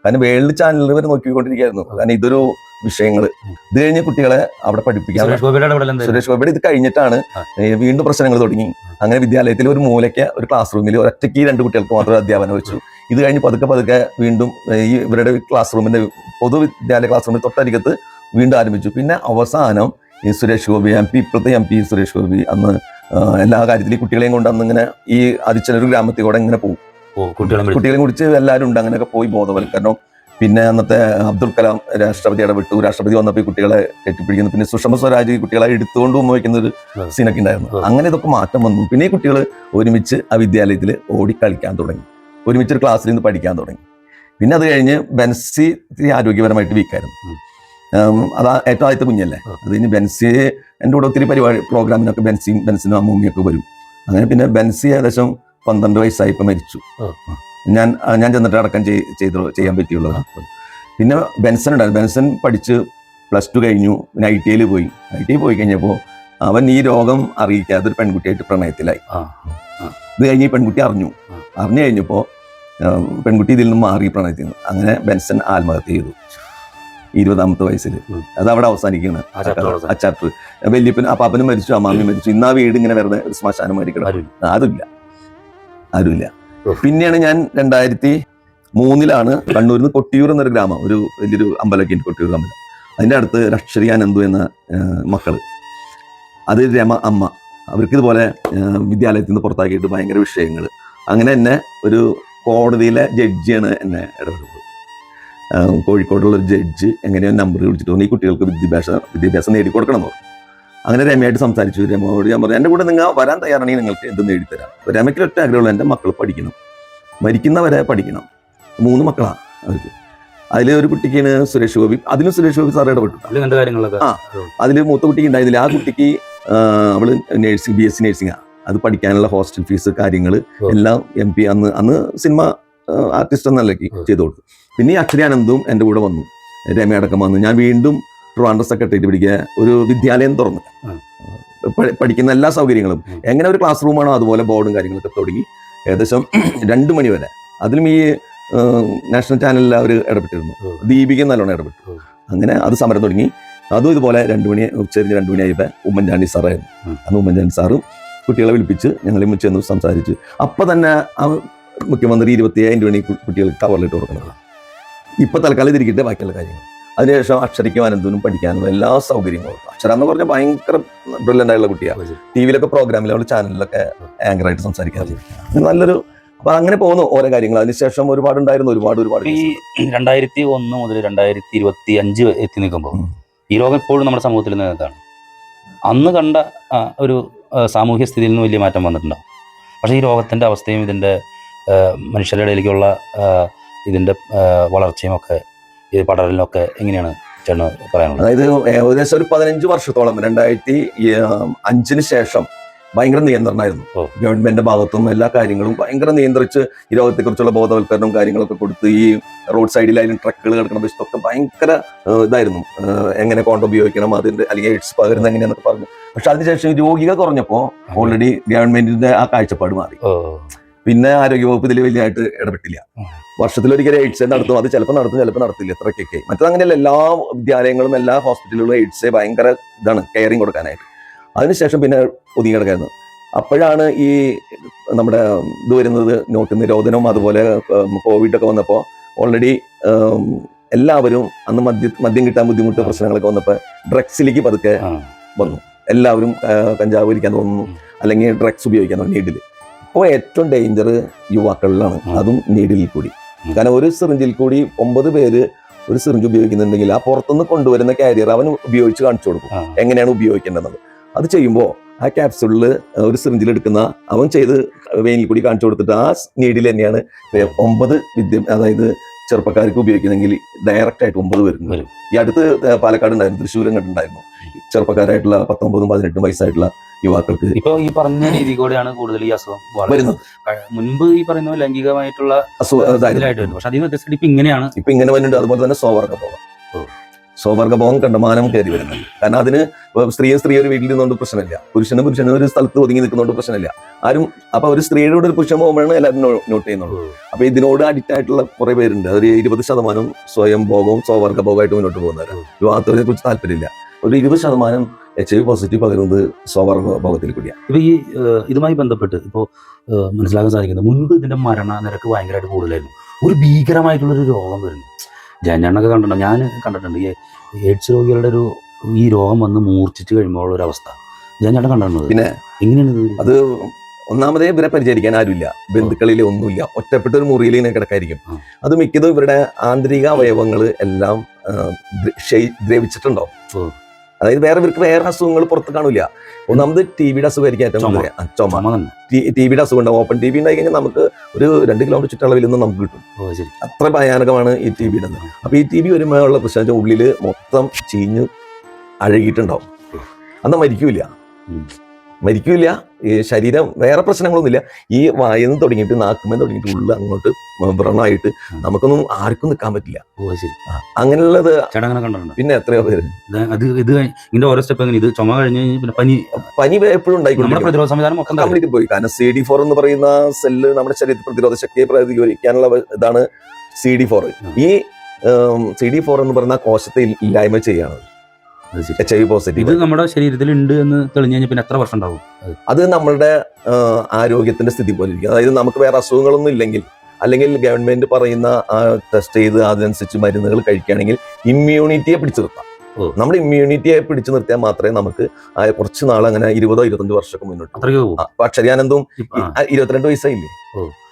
കാരണം വേൾഡ് ചാനലുകൾ വരെ നോക്കിക്കൊണ്ടിരിക്കുകയായിരുന്നു. കാരണം ഇതൊരു വിഷയങ്ങൾ ഇത് കഴിഞ്ഞ് കുട്ടികളെ അവിടെ പഠിപ്പിക്കാൻ സുരേഷ് ഗോപിയുടെ ഇത് കഴിഞ്ഞിട്ടാണ് വീണ്ടും പ്രശ്നങ്ങൾ തുടങ്ങി. അങ്ങനെ വിദ്യാലയത്തിൽ ഒരു മൂലയ്ക്ക് ഒരു ക്ലാസ് റൂമിൽ ഒറ്റയ്ക്ക് 2 കുട്ടികൾക്ക് മാത്രം അധ്യാപനം വെച്ചു. ഇത് കഴിഞ്ഞ് പതുക്കെ ഈ ഇവരുടെ ക്ലാസ് റൂമിന്റെ പൊതുവിദ്യാലയ ക്ലാസ് റൂമിൽ തൊട്ടരികത്ത് വീണ്ടും ആരംഭിച്ചു. പിന്നെ അവസാനം ഈ സുരേഷ് ഗോപി MP, ഇപ്പോഴത്തെ MP സുരേഷ് ഗോപി അന്ന് എല്ലാ കാര്യത്തിലും ഈ കുട്ടികളെയും കൊണ്ട് അന്ന് ഇങ്ങനെ ഈ അതിച്ചൊരു ഗ്രാമത്തിൽ കൂടെ ഇങ്ങനെ പോകും. കുട്ടികളെയും കുറിച്ച് എല്ലാവരും ഉണ്ട്. അങ്ങനെയൊക്കെ പോയി ബോധവൽക്കരണം. പിന്നെ അന്നത്തെ അബ്ദുൽ കലാം രാഷ്ട്രപതി ഇടപെട്ടു. രാഷ്ട്രപതി വന്നപ്പോൾ ഈ കുട്ടികളെ കെട്ടിപ്പിടിക്കുന്നു. പിന്നെ സുഷമ സ്വരാജ് കുട്ടികളെ എടുത്തുകൊണ്ട് വയ്ക്കുന്ന ഒരു സീനൊക്കെ ഉണ്ടായിരുന്നു. അങ്ങനെ ഇതൊക്കെ മാറ്റം വന്നു. പിന്നെ ഈ കുട്ടികൾ ഒരുമിച്ച് ആ വിദ്യാലയത്തിൽ ഓടിക്കളിക്കാൻ തുടങ്ങി. ഒരുമിച്ച് ഒരു ക്ലാസ്സിൽ നിന്ന് പഠിക്കാൻ തുടങ്ങി. പിന്നെ അത് കഴിഞ്ഞ് ബെൻസി ആരോഗ്യപരമായിട്ട് വീക്കായിരുന്നു. അതാ ഏറ്റവും ആദ്യത്തെ കുഞ്ഞല്ലേ. അത് കഴിഞ്ഞ് ബെൻസി എൻ്റെ കൂടെ ഒത്തിരി പ്രോഗ്രാമിനൊക്കെ ബെൻസിനും അമ്മൂമ്മയൊക്കെ വരും. അങ്ങനെ പിന്നെ ബെൻസി ഏകദേശം 12 വയസ്സായപ്പോൾ മരിച്ചു. ഞാൻ ചെന്നിട്ട് അടക്കം ചെയ്യാൻ പറ്റിയുള്ളത്. പിന്നെ ബെൻസൺ ഉണ്ടായിരുന്നു. ബെൻസൺ പഠിച്ച് +2 കഴിഞ്ഞു. പിന്നെ ITയിൽ പോയി കഴിഞ്ഞപ്പോൾ അവൻ ഈ രോഗം അറിയിക്കാതെ ഒരു പെൺകുട്ടിയായിട്ട് പ്രണയത്തിലായി. ഇത് കഴിഞ്ഞ് ഈ പെൺകുട്ടി അറിഞ്ഞു കഴിഞ്ഞപ്പോൾ പെൺകുട്ടി ഇതിൽ നിന്ന് മാറി പ്രണയത്തിൽ നിന്ന്. അങ്ങനെ ബെൻസൺ ആത്മഹത്യ ചെയ്തു 20ാമത്തെ വയസ്സിൽ. അത് അവിടെ അവസാനിക്കുകയാണ് ആ ചാപ്റ്റർ. വല്യപ്പൻ അപ്പാപ്പനും മരിച്ചു, അമ്മാമ്മയും മരിച്ചു. ഇന്ന് ആ വീട് ഇങ്ങനെ വെറുതെ ഒരു ശ്മശാനം മേടിക്കണം. ആരുമില്ല. പിന്നെയാണ് ഞാൻ 2003 കണ്ണൂരിൽ നിന്ന് കൊട്ടിയൂർ എന്നൊരു ഗ്രാമം, ഒരു വലിയൊരു അമ്പലമൊക്കെ ഉണ്ട് കൊട്ടിയൂർ അമ്പലം. അതിൻ്റെ അടുത്ത് ലക്ഷറി അനന്തു എന്ന മക്കള്, അത് രമ അമ്മ, അവർക്ക് ഇതുപോലെ വിദ്യാലയത്തിൽ നിന്ന് പുറത്താക്കിയിട്ട് ഭയങ്കര വിഷയങ്ങൾ. അങ്ങനെ എന്നെ ഒരു കോടതിയിലെ ജഡ്ജിയാണ് എന്നെ ഇടപെടുന്നത്. കോഴിക്കോടുള്ളൊരു ജഡ്ജ് എങ്ങനെയോ നമ്പർ വിളിച്ചിട്ട് പറഞ്ഞു ഈ കുട്ടികൾക്ക് വിദ്യാഭ്യാസം നേടിക്കൊടുക്കണം എന്ന് പറഞ്ഞു. അങ്ങനെ രമയായിട്ട് സംസാരിച്ചു. രമയോട് ഞാൻ പറഞ്ഞു, എൻ്റെ കൂടെ നിങ്ങൾ വരാൻ തയ്യാറാണെങ്കിൽ നിങ്ങൾക്ക് എന്ത് നേടിത്തരാം. അപ്പോൾ രമയ്ക്ക് ഒറ്റ ആഗ്രഹമുള്ളൂ, എൻ്റെ മക്കൾ പഠിക്കണം, മരിക്കുന്നവരെ പഠിക്കണം. 3 മക്കളാണ് അവർക്ക്. അതിൽ ഒരു കുട്ടിക്കാണ് സുരേഷ് ഗോപി. അതിലും സുരേഷ് ഗോപി സാർ ഇടപെട്ടു. അതിൽ മൂത്ത കുട്ടിക്ക് ഉണ്ടായിരുന്നില്ല. ആ കുട്ടിക്ക് അവള് BSc നഴ്സിംഗാണ്. അത് പഠിക്കാനുള്ള ഹോസ്റ്റൽ ഫീസ് കാര്യങ്ങൾ എല്ലാം MP അന്ന് സിനിമ ആർട്ടിസ്റ്റ് എന്നല്ലേക്ക് ചെയ്തു കൊടുത്തു. പിന്നെ ഈ അക്ഷരാനന്ദും എൻ്റെ കൂടെ വന്നു, രമയടക്കം വന്നു. ഞാൻ വീണ്ടും ട്രിവാൻഡ്രം സെക്രട്ടേറിയറ്റ് പിടിക്കുക ഒരു വിദ്യാലയം തുറന്നു. പഠിക്കുന്ന എല്ലാ സൗകര്യങ്ങളും എങ്ങനെ ഒരു ക്ലാസ് റൂമാണോ അതുപോലെ ബോർഡും കാര്യങ്ങളൊക്കെ തുടങ്ങി. ഏകദേശം 2 മണി വരെ. അതിലും ഈ നാഷണൽ ചാനലിൽ അവർ ഇടപെട്ടിരുന്നു. ദീപിക നല്ലോണം ഇടപെട്ടു. അങ്ങനെ അത് സമരം തുടങ്ങി. അതും ഇതുപോലെ 2 മണി ഉച്ചരിഞ്ഞ് 2 മണിയായപ്പോൾ ഉമ്മൻചാണ്ടി സാറായിരുന്നു. അന്ന് ഉമ്മൻചാണ്ടി സാറും കുട്ടികളെ വിളിപ്പിച്ച് ഞങ്ങളെ ചെന്ന് സംസാരിച്ചു. അപ്പം തന്നെ ആ മുഖ്യമന്ത്രി 25 മണി കുട്ടികൾക്ക് കവറിലിട്ട് കൊടുക്കണം. ഇപ്പം തൽക്കാലം ഇതിരിക്കട്ടെ ബാക്കിയുള്ള കാര്യങ്ങൾ. അതിനുശേഷം അക്ഷരയ്ക്കും അനന്തനും പഠിക്കാനും എല്ലാ സൗകര്യങ്ങളും. അക്ഷര എന്ന് പറഞ്ഞാൽ ഭയങ്കര ബ്രില്യൻ്റ് ആയിട്ടുള്ള കുട്ടിയാണ്. TV പ്രോഗ്രാമിൽ അവൾ ചാനലിലൊക്കെ ആങ്കറായിട്ട് സംസാരിക്കാറ്. നല്ലൊരു അപ്പൊ അങ്ങനെ പോകുന്നു ഓരോ കാര്യങ്ങൾ. അതിനുശേഷം ഒരുപാടുണ്ടായിരുന്നു. ഒരുപാട് ഈ 2001 മുതൽ 2025 എത്തി നിൽക്കുമ്പോൾ ഈ രോഗം ഇപ്പോഴും നമ്മുടെ സമൂഹത്തിൽ നിന്നതാണ്. അന്ന് കണ്ട ഒരു സാമൂഹ്യ സ്ഥിതിയിൽ നിന്ന് വലിയ മാറ്റം വന്നിട്ടുണ്ടാവും. പക്ഷേ ഈ രോഗത്തിൻ്റെ അവസ്ഥയും ഇതിൻ്റെ മനുഷ്യരുടെ ഇടയിലേക്കുള്ള ഇതിൻ്റെ വളർച്ചയും ഒക്കെ ഇത് പടരലിനൊക്കെ എങ്ങനെയാണ് ചേട്ടന് പറയാനുള്ളത്? അതായത് ഏകദേശം ഒരു 15 വർഷത്തോളം 2005 ശേഷം ഭയങ്കര നിയന്ത്രണമായിരുന്നു ഗവൺമെന്റിന്റെ ഭാഗത്തും. എല്ലാ കാര്യങ്ങളും ഭയങ്കര നിയന്ത്രിച്ച് ഈ രോഗത്തെക്കുറിച്ചുള്ള ബോധവൽക്കരണവും കാര്യങ്ങളൊക്കെ കൊടുത്ത് ഈ റോഡ് സൈഡിലായാലും ട്രക്കുകൾ കിടക്കണം ഇതൊക്കെ ഭയങ്കര ഇതായിരുന്നു. എങ്ങനെ കോണ്ടം ഉപയോഗിക്കണം, അതിന്റെ അല്ലെങ്കിൽ എയ്ഡ്സ് പകരുന്നത് എങ്ങനെയാന്നൊക്കെ പറഞ്ഞു. പക്ഷെ അതിനുശേഷം രോഗികൾ കുറഞ്ഞപ്പോൾ ഓൾറെഡി ഗവൺമെന്റിന്റെ ആ കാഴ്ചപ്പാട് മാറി. പിന്നെ ആരോഗ്യവകുപ്പ് ഇതിൽ വലിയതായിട്ട് ഇടപെട്ടില്ല. വർഷത്തിലൊരിക്കലും എയ്ഡ്സ് നടത്തും. അത് ചിലപ്പോൾ നടത്തും, ചിലപ്പോൾ നടത്തില്ല. ഇത്രയ്ക്കൊക്കെ. മറ്റത് അങ്ങനെയല്ല. എല്ലാ വിദ്യാലയങ്ങളും എല്ലാ ഹോസ്പിറ്റലുകളും എയ്ഡ്സ് ഭയങ്കര ഇതാണ് കെയറിങ് കൊടുക്കാനായിട്ട്. അതിനുശേഷം പിന്നെ ഒതുങ്ങി കിടക്കായിരുന്നു. അപ്പോഴാണ് ഈ നമ്മുടെ ഇത് വരുന്നത്, നോട്ട് നിരോധനവും അതുപോലെ കോവിഡൊക്കെ വന്നപ്പോൾ ഓൾറെഡി എല്ലാവരും അന്ന് മദ്യം കിട്ടാൻ ബുദ്ധിമുട്ട് പ്രശ്നങ്ങളൊക്കെ വന്നപ്പോൾ ഡ്രഗ്സിലേക്ക് പതുക്കെ വന്നു. എല്ലാവരും കഞ്ചാവ് വലിക്കാൻ തോന്നുന്നു, അല്ലെങ്കിൽ ഡ്രഗ്സ് ഉപയോഗിക്കാൻ തോന്നുന്നു നീഡിൽ. ഇപ്പോൾ ഏറ്റവും ഡേഞ്ചർ യുവാക്കളിലാണ്, അതും നീഡിൽ കൂടി. കാരണം ഒരു സിറിഞ്ചിൽ കൂടി 9 പേര് ഒരു സിറിഞ്ച് ഉപയോഗിക്കുന്നുണ്ടെങ്കിൽ ആ പുറത്തുനിന്ന് കൊണ്ടുവരുന്ന കാരിയർ അവൻ ഉപയോഗിച്ച് കാണിച്ചു കൊടുക്കും എങ്ങനെയാണ് ഉപയോഗിക്കേണ്ടത്. അത് ചെയ്യുമ്പോൾ ആ ക്യാപ്സൂളിൽ ഒരു സിറിഞ്ചിൽ എടുക്കുന്ന അവൻ ചെയ്ത് വെയിനിൽ കൂടി കാണിച്ചു കൊടുത്തിട്ട് ആ നീഡിൽ തന്നെയാണ് 9 അതായത് ചെറുപ്പക്കാർക്ക് ഉപയോഗിക്കുന്നെങ്കിൽ ഡയറക്റ്റ് ആയിട്ട് 9 വരും. ഈ അടുത്ത് പാലക്കാട് ഉണ്ടായിരുന്നു, തൃശ്ശൂരും കണ്ടുണ്ടായിരുന്നു. ചെറുപ്പക്കാരായിട്ടുള്ള 19-18 വയസ്സായിട്ടുള്ള യുവാക്കൾക്ക് ഇപ്പൊ ഈ പറഞ്ഞ രീതി കൂടെയാണ് കൂടുതൽ ഈ അസുഖം വരുന്നത്. മുൻപ് ഈ പറയുന്ന ലൈംഗികമായിട്ടുള്ള അസുഖം പക്ഷെ അതിന് വ്യത്യസ്തം ഇപ്പൊ ഇങ്ങനെയാണ്. ഇപ്പൊ ഇങ്ങനെ വരുന്നുണ്ട്. അതുപോലെ തന്നെ സ്വവർഗഭോഗം കണ്ടമാനം കയറി വരുന്നുണ്ട്. കാരണം അതിന് സ്ത്രീ ഒരു വീട്ടിൽ നിന്നുകൊണ്ട് പ്രശ്നമില്ല, പുരുഷന് ഒരു സ്ഥലത്ത് ഒതുങ്ങി നിൽക്കുന്നതുകൊണ്ട് പ്രശ്നമില്ല ആരും. അപ്പൊ ഒരു സ്ത്രീയുടെ ഒരു പുരുഷൻ പോകുമ്പോഴാണ് എല്ലാവരും നോട്ട് ചെയ്യുന്നുള്ളൂ. അപ്പൊ ഇതിനോട് അഡിക്റ്റ് ആയിട്ടുള്ള കുറെ പേരുണ്ട്. ഒരു 20% സ്വയം ഭോഗവും സ്വവർഗഭോഗമായിട്ട് മുന്നോട്ട് പോകുന്നവർ. വിവാഹത്തിനെ കുറിച്ച് താല്പര്യമില്ല. ഒരു 20% HIV പോസിറ്റീവ് പകരുന്നത് സ്വവർഗഭോഗത്തിൽ കൂടിയാണ്. ഇപ്പൊ ഈ ഇതുമായി ബന്ധപ്പെട്ട് ഇപ്പോൾ മനസ്സിലാക്കാൻ സാധിക്കുന്നത് മുൻപ് ഇതിന്റെ മരണ നിരക്ക് ഭയങ്കരമായിട്ട് കൂടുതലായിരുന്നു. ഒരു ഭീകരമായിട്ടുള്ളൊരു രോഗം വരുന്നു. ജനനൊക്കെ കണ്ടിട്ടുണ്ടോ? ഞാൻ കണ്ടിട്ടുണ്ട് ഈ എയ്ഡ്സ് രോഗികളുടെ ഈ രോഗം വന്ന് മൂർച്ഛിച്ച് കഴിയുമ്പോൾ ഒരു അവസ്ഥ ഞാൻ കണ്ടിട്ടുണ്ട്. പിന്നെ എങ്ങനെയാണ് അത്? ഒന്നാമതേ ഇവരെ പരിചരിക്കാൻ ആരുമില്ല, ബന്ധുക്കളിൽ ഒന്നുമില്ല, ഒറ്റപ്പെട്ട ഒരു മുറിയിൽ ഇങ്ങനെ കിടക്കായിരിക്കും. അത് മിക്കതും ഇവരുടെ ആന്തരിക അവയവങ്ങൾ എല്ലാം ദ്രവിച്ചിട്ടുണ്ടാവും. അതായത് ഇവർക്ക് വേറെ അസുഖങ്ങൾ പുറത്ത് കാണില്ല. ഒന്നാമത് TBയുടെ അസുഖമായിരിക്കും ഏറ്റവും ചുമ. TBയുടെ അസുഖം ഉണ്ടാവും. ഓപ്പൺ TB ഉണ്ടായി കഴിഞ്ഞാൽ നമുക്ക് ഒരു 2 കിലോമീറ്റർ ചുറ്റളവിൽ നിന്ന് നമുക്ക് കിട്ടും. അത്ര ഭയാനകമാണ് ഈ TBയുടെ. അപ്പൊ ഈ TB വരുമ്പോഴുള്ള പ്രശ്നം ഉള്ളിൽ മൊത്തം ചീഞ്ഞ് അഴകിയിട്ടുണ്ടാവും. അന്ന് മരിക്കൂല. ഈ ശരീരം വേറെ പ്രശ്നങ്ങളൊന്നുമില്ല. ഈ വായന്ന് തുടങ്ങിയിട്ട് നാക്കുമെന്ന് തുടങ്ങിയിട്ട് ഉള്ളിൽ അങ്ങോട്ട് വ്രണമായിട്ട് നമുക്കൊന്നും ആർക്കും നിൽക്കാൻ പറ്റില്ല. അങ്ങനെയുള്ളത് പിന്നെ എത്രയോ പേര്. ഇതിന്റെ ഓരോ സ്റ്റെപ്പ് ഇത് ചുമ കഴിഞ്ഞ് പനി എപ്പോഴും ഉണ്ടായിക്കൊണ്ടിരിക്കും. കംപ്ലീറ്റ് പോയി. കാരണം CD4 എന്ന് പറയുന്ന സെല്ല് നമ്മുടെ ശരീരത്തിൽ പ്രതിരോധ ശക്തിയെ പ്രതികരിക്കാനുള്ള ഇതാണ് CD4. ഈ CD4 എന്ന് പറയുന്ന കോശത്തെ ഇല്ലായ്മ ചെയ്യാണ് HIV പോസിറ്റീവ്. ഇത് നമ്മുടെ ശരീരത്തിൽ ഉണ്ട് എന്ന് തെളിഞ്ഞു കഴിഞ്ഞാൽ പിന്നെ എത്ര വർഷം ഉണ്ടാവും? അത് നമ്മളുടെ ആരോഗ്യത്തിന്റെ സ്ഥിതി പോലെ ഇരിക്കും. അതായത് നമുക്ക് വേറെ അസുഖങ്ങളൊന്നും ഇല്ലെങ്കിൽ, അല്ലെങ്കിൽ ഗവൺമെന്റ് പറയുന്ന ടെസ്റ്റ് ചെയ്ത് അതിനനുസരിച്ച് മരുന്നുകൾ കഴിക്കുകയാണെങ്കിൽ ഇമ്മ്യൂണിറ്റിയെ പിടിച്ചു നിർത്താം. നമ്മുടെ ഇമ്മ്യൂണിറ്റിയെ പിടിച്ചു നിർത്തിയാൽ മാത്രമേ നമുക്ക് കുറച്ച് നാൾ അങ്ങനെ 20-25 വർഷമൊക്കെ മുന്നോട്ട്. അക്ഷരാനന്ദവും 22 വയസ്സായില്ലേ?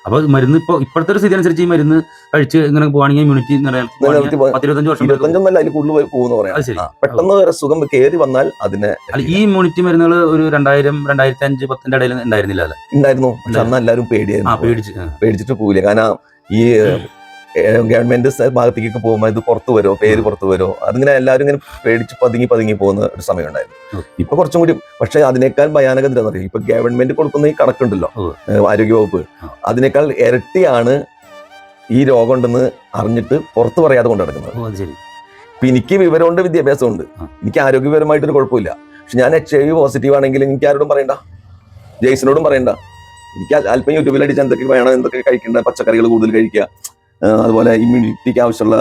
അപ്പൊ മരുന്ന് ഇപ്പോഴത്തെ ഒരു സ്ഥിതി അനുസരിച്ച് ഈ മരുന്ന് കഴിച്ച് ഇങ്ങനെ പോവാണെങ്കിൽ ഇമ്മ്യൂണിറ്റി 25 അതിൽ കൂടുതൽ പോകുന്ന പറയാം. പെട്ടെന്ന് സുഖം കയറി വന്നാൽ അതിനെ ഈ ഇമ്മ്യൂണിറ്റി മരുന്നുകൾ ഒരു 2000-2005 10 ഇടയിൽ ഉണ്ടായിരുന്നു. പക്ഷെ അന്ന് എല്ലാവരും പേടിച്ചിട്ട് പോവില്ല. കാരണം ഈ ഗവൺമെന്റ് ഭാഗത്തേക്ക് പോകുമ്പോൾ ഇത് പേര് പുറത്തു വരുമോ, അതിങ്ങനെ എല്ലാവരും ഇങ്ങനെ പേടിച്ച് പതുങ്ങി പോകുന്ന ഒരു സമയം ഉണ്ടായിരുന്നു. ഇപ്പൊ കുറച്ചും കൂടി, പക്ഷെ അതിനേക്കാൾ ഭയാനകത എന്താണെന്ന് അറിയാം. ഇപ്പൊ ഗവൺമെന്റ് കൊടുക്കുന്ന ഈ കണക്കുണ്ടല്ലോ, ആരോഗ്യവകുപ്പ്, അതിനേക്കാൾ ഇരട്ടിയാണ് ഈ രോഗം ഉണ്ടെന്ന് അറിഞ്ഞിട്ട് പുറത്ത് പറയാതെ കൊണ്ട് നടക്കുന്നത്. ഇപ്പൊ എനിക്ക് വിവരമുണ്ട്, വിദ്യാഭ്യാസമുണ്ട്, എനിക്ക് ആരോഗ്യപരമായിട്ടൊരു കുഴപ്പമില്ല. പക്ഷെ ഞാൻ HIV പോസിറ്റീവ് ആണെങ്കിൽ എനിക്ക് ആരോടും പറയണ്ട, ജെയ്സിനോടും പറയണ്ട. എനിക്ക് അല്പം യൂട്യൂബിൽ അടിച്ച് എന്തൊക്കെ വേണം, എന്തൊക്കെ കഴിക്കേണ്ട, പച്ചക്കറികൾ കൂടുതൽ കഴിക്കുക, അതുപോലെ ഇമ്മ്യൂണിറ്റിക്ക് ആവശ്യമുള്ള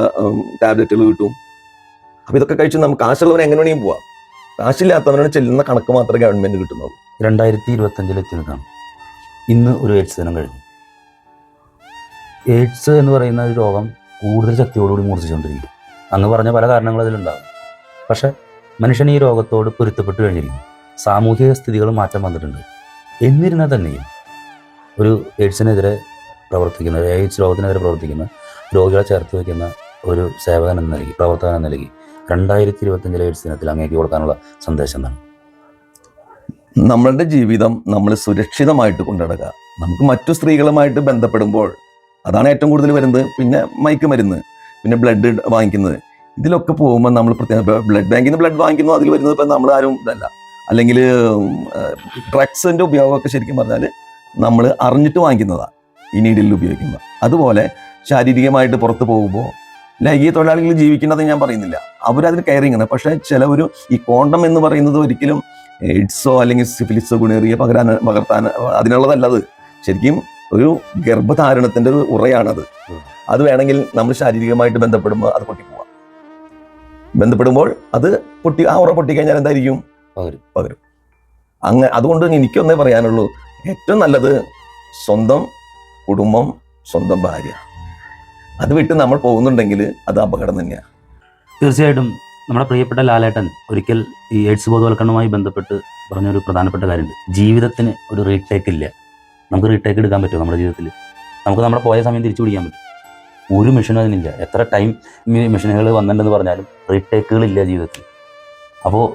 ടാബ്ലറ്റുകൾ കിട്ടും. അപ്പൊ ഇതൊക്കെ കഴിച്ച് നമുക്ക് കാശുള്ളവനെ എങ്ങനെ വേണമെങ്കിൽ പോവാം. കാശില്ലാത്തവനാണ് ചെല്ലുന്ന കണക്ക് മാത്രമേ ഗവൺമെന്റ് കിട്ടുന്നുള്ളൂ. 2025 എത്തിയതാണ്. ഇന്ന് ഒരു എയ്ഡ്സ് ദിനം കഴിഞ്ഞു. എയ്ഡ്സ് എന്ന് പറയുന്ന ഒരു രോഗം കൂടുതൽ ശക്തിയോടുകൂടി മൂർച്ഛിച്ചുകൊണ്ടിരിക്കും. അന്ന് പറഞ്ഞ പല കാരണങ്ങളും അതിലുണ്ടാകും. പക്ഷെ മനുഷ്യൻ ഈ രോഗത്തോട് പൊരുത്തപ്പെട്ട് കഴിഞ്ഞിരിക്കും. സാമൂഹിക സ്ഥിതികൾ മാറ്റം വന്നിട്ടുണ്ട്. എന്നിരുന്നാൽ തന്നെയും ഒരു എയ്ഡ്സിനെതിരെ പ്രവർത്തിക്കുന്ന, എയ്ഡ്സ് രോഗത്തിനെതിരെ പ്രവർത്തിക്കുന്ന രോഗികളെ ചേർത്ത് വയ്ക്കുന്ന ഒരു സേവകൻ എന്ന നിലയ്ക്ക്, പ്രവർത്തകൻ എന്ന നിലയ്ക്ക് 2025 എയ്ഡ്സ് ദിനത്തിൽ അങ്ങേക്ക് കൊടുക്കാനുള്ള സന്ദേശം എന്താണ്? നമ്മളുടെ ജീവിതം നമ്മൾ സുരക്ഷിതമായിട്ട് കൊണ്ടുനടക്കുക. നമുക്ക് മറ്റു സ്ത്രീകളുമായിട്ട് ബന്ധപ്പെടുമ്പോൾ അതാണ് ഏറ്റവും കൂടുതൽ വരുന്നത്. പിന്നെ മയക്കുമരുന്ന്, പിന്നെ ബ്ലഡ് വാങ്ങിക്കുന്നത്, ഇതിലൊക്കെ പോകുമ്പോൾ നമ്മൾ പ്രത്യേകം ബ്ലഡ് ബാങ്കിൽ നിന്ന് ബ്ലഡ് വാങ്ങിക്കുന്നു. അതിൽ വരുന്നത് ഇപ്പം നമ്മൾ ആരും ഇതല്ല. അല്ലെങ്കിൽ ഡ്രഗ്സിൻ്റെ ഉപയോഗമൊക്കെ ശരിക്കും പറഞ്ഞാൽ നമ്മൾ അറിഞ്ഞിട്ട് വാങ്ങിക്കുന്നതാണ് ഈ നീഡിൽ ഉപയോഗിക്കുന്നത്. അതുപോലെ ശാരീരികമായിട്ട് പുറത്ത് പോകുമ്പോൾ ലൈംഗിക തൊഴിലാളികൾ ജീവിക്കുന്നത് ഞാൻ പറയുന്നില്ല, അവരതിന് കെയറിങ്ങാണ്. പക്ഷേ ചിലവർ ഈ കോണ്ടം എന്ന് പറയുന്നത് ഒരിക്കലും എയ്ഡ്സോ അല്ലെങ്കിൽ സിഫിലിസോ ഗുണേറിയ പകർത്താൻ അതിനുള്ളതല്ലത്. ശരിക്കും ഒരു ഗർഭധാരണത്തിൻ്റെ ഒരു ഉറയാണത്. അത് വേണമെങ്കിൽ നമ്മൾ ശാരീരികമായിട്ട് ബന്ധപ്പെടുമ്പോൾ അത് പൊട്ടിപ്പോവാം. ബന്ധപ്പെടുമ്പോൾ അത് ആ ഉറ പൊട്ടിക്കഴിഞ്ഞാൽ എന്തായിരിക്കും? പകരും. അതുകൊണ്ട് എനിക്കൊന്നേ പറയാനുള്ളൂ, ഏറ്റവും നല്ലത് സ്വന്തം കുടുംബം, സ്വന്തം ഭാര്യ. അത് വിട്ട് നമ്മൾ പോകുന്നുണ്ടെങ്കിൽ അത് അപകടം തന്നെയാണ്. തീർച്ചയായിട്ടും നമ്മുടെ പ്രിയപ്പെട്ട ലാലേട്ടൻ ഒരിക്കൽ ഈ എയ്ഡ്സ് ബോധവൽക്കരണവുമായി ബന്ധപ്പെട്ട് പറഞ്ഞൊരു പ്രധാനപ്പെട്ട കാര്യമുണ്ട്. ജീവിതത്തിന് ഒരു റീടേക്ക് ഇല്ല. നമുക്ക് റീടേക്ക് എടുക്കാൻ പറ്റുമോ നമ്മുടെ ജീവിതത്തിൽ? നമുക്ക് നമ്മുടെ പോയ സമയം തിരിച്ചു പിടിക്കാൻ പറ്റും? ഒരു മെഷീനും അതിനില്ല. എത്ര ടൈം മെഷീനുകൾ വന്നിട്ടുണ്ടെന്ന് പറഞ്ഞാലും റീടേക്കുകളില്ല ജീവിതത്തിൽ. അപ്പോൾ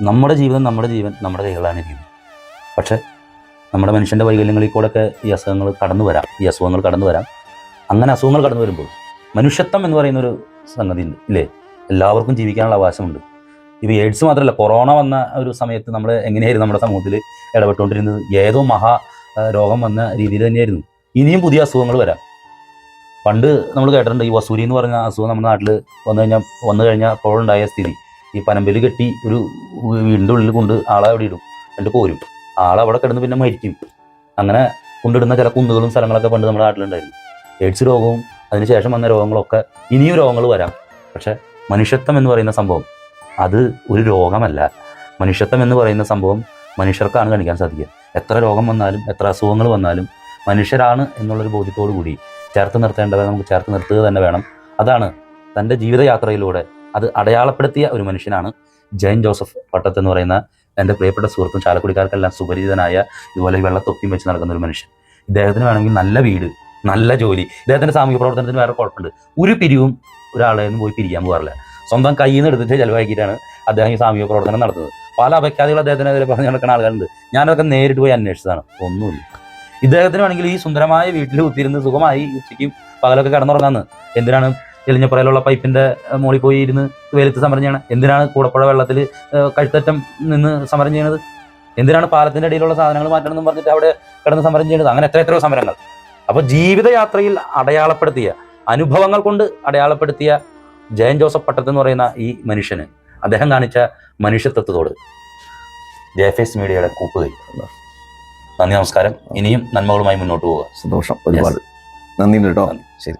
നമ്മുടെ ജീവിതം, നമ്മുടെ ജീവൻ നമ്മുടെ കൈകളാണ് ഇരിക്കുന്നത്. പക്ഷേ നമ്മുടെ മനുഷ്യൻ്റെ വൈകല്യങ്ങളിൽ കൂടെയൊക്കെ ഈ അസുഖങ്ങൾ കടന്നു വരാം. അങ്ങനെ അസുഖങ്ങൾ കടന്നു വരുമ്പോൾ മനുഷ്യത്വം എന്ന് പറയുന്നൊരു സംഗതി ഉണ്ട് ഇല്ലേ? എല്ലാവർക്കും ജീവിക്കാനുള്ള അവകാശമുണ്ട്. ഇപ്പോൾ എയ്ഡ്സ് മാത്രമല്ല, കൊറോണ വന്ന ഒരു സമയത്ത് നമ്മൾ എങ്ങനെയായിരുന്നു നമ്മുടെ സമൂഹത്തിൽ ഇടപെട്ടുകൊണ്ടിരുന്നത്? ഏതോ രോഗം വന്ന രീതിയിൽ തന്നെയായിരുന്നു. ഇനിയും പുതിയ അസുഖങ്ങൾ വരാം. പണ്ട് നമ്മൾ കേട്ടിട്ടുണ്ട്, ഈ വസൂരി എന്ന് പറഞ്ഞ അസുഖം നമ്മുടെ നാട്ടിൽ വന്നു കഴിഞ്ഞാൽ അപ്പോഴുണ്ടായ സ്ഥിതി, ഈ പനമ്പല് കെട്ടി ഒരു വീടിൻ്റെ ഉള്ളിൽ കൊണ്ട് ആളെ അവിടെ ഇടും, എന്നിട്ട് പോരും. ആളവിടെ കിടന്ന് പിന്നെ മരിക്കും. അങ്ങനെ കൊണ്ടിടുന്ന ചില കുന്നുകളും സ്ഥലങ്ങളൊക്കെ പണ്ട് നമ്മുടെ നാട്ടിലുണ്ടായിരുന്നു. എയ്ഡ്സ് രോഗവും അതിനുശേഷം വന്ന രോഗങ്ങളൊക്കെ ഇനിയും രോഗങ്ങൾ വരാം. പക്ഷെ മനുഷ്യത്വം എന്ന് പറയുന്ന സംഭവം അത് ഒരു രോഗമല്ല. മനുഷ്യത്വം എന്ന് പറയുന്ന സംഭവം മനുഷ്യർക്കാണ് കാണിക്കാൻ സാധിക്കുക. എത്ര രോഗം വന്നാലും എത്ര അസുഖങ്ങൾ വന്നാലും മനുഷ്യരാണ് എന്നുള്ളൊരു ബോധ്യത്തോടു കൂടി ചേർത്ത് നിർത്തേണ്ടവരെ നമുക്ക് ചേർത്ത് നിർത്തുക തന്നെ വേണം. അതാണ് തൻ്റെ ജീവിതയാത്രയിലൂടെ അത് അടയാളപ്പെടുത്തിയ ഒരു മനുഷ്യനാണ് ജയൻ ജോസഫ് പട്ടത്ത് എന്ന് പറയുന്ന എൻ്റെ പ്രിയപ്പെട്ട സുഹൃത്തും ചാലക്കുടിക്കാർക്കെല്ലാം സുപരിചിതനായ ഇതുപോലെ വെള്ളത്തൊപ്പിയും വെച്ച് നടക്കുന്ന ഒരു മനുഷ്യൻ. ഇദ്ദേഹത്തിന് വേണമെങ്കിൽ നല്ല വീട്, നല്ല ജോലി, ഇദ്ദേഹത്തിൻ്റെ സാമൂഹിക പ്രവർത്തനത്തിന് വേറെ കുഴപ്പമുണ്ട്. ഒരു പിരിവും ഒരാളെ ഒന്നും പോയി പിരിക്കാൻ പോകാറില്ല. സ്വന്തം കയ്യിൽ നിന്ന് എടുത്തിട്ട് ചിലവാക്കിയിട്ടാണ് അദ്ദേഹം ഈ സാമൂഹിക പ്രവർത്തനം നടത്തുന്നത്. പല അപഖ്യാതികൾ അദ്ദേഹത്തിനെതിരെ പറഞ്ഞ് നടക്കുന്ന ആളുകളുണ്ട്. ഞാനതൊക്കെ നേരിട്ട് പോയി അന്വേഷിച്ചതാണ്. ഒന്നുമില്ല. ഇദ്ദേഹത്തിന് വേണമെങ്കിൽ ഈ സുന്ദരമായ വീട്ടിൽ കുത്തിയിരുന്ന് സുഖമായി ഉച്ചയ്ക്കും പകലൊക്കെ കിടന്നുറങ്ങാന്ന്. എന്തിനാണ് എലിഞ്ഞപ്പുറയിലുള്ള പൈപ്പിൻ്റെ മുകളിൽ പോയി ഇരുന്ന് വെയിലത്ത് സമരം ചെയ്യണം? എന്തിനാണ് കൂടപ്പുഴ വെള്ളത്തിൽ കഴുത്തറ്റം നിന്ന് സമരം ചെയ്യണത്? എന്തിനാണ് പാലത്തിൻ്റെ അടിയിലുള്ള സാധനങ്ങൾ മാറ്റണം എന്ന് പറഞ്ഞിട്ട് അവിടെ കിടന്ന് സമരം ചെയ്യണത്? അങ്ങനെ എത്രയോ സമരങ്ങൾ. അപ്പോൾ ജീവിതയാത്രയിൽ അടയാളപ്പെടുത്തിയ, അനുഭവങ്ങൾ കൊണ്ട് അടയാളപ്പെടുത്തിയ ജയൻ ജോസഫ് പട്ടത്ത് എന്ന് പറയുന്ന ഈ മനുഷ്യന് അദ്ദേഹം കാണിച്ച മനുഷ്യത്വത്തോട് JFS മീഡിയയുടെ കൂപ്പുകൈ. നന്ദി, നമസ്കാരം. ഇനിയും നന്മകളുമായി മുന്നോട്ട് പോവുക. സന്തോഷം, ഒരുപാട് നന്ദിയുണ്ട് കേട്ടോ. ശരി.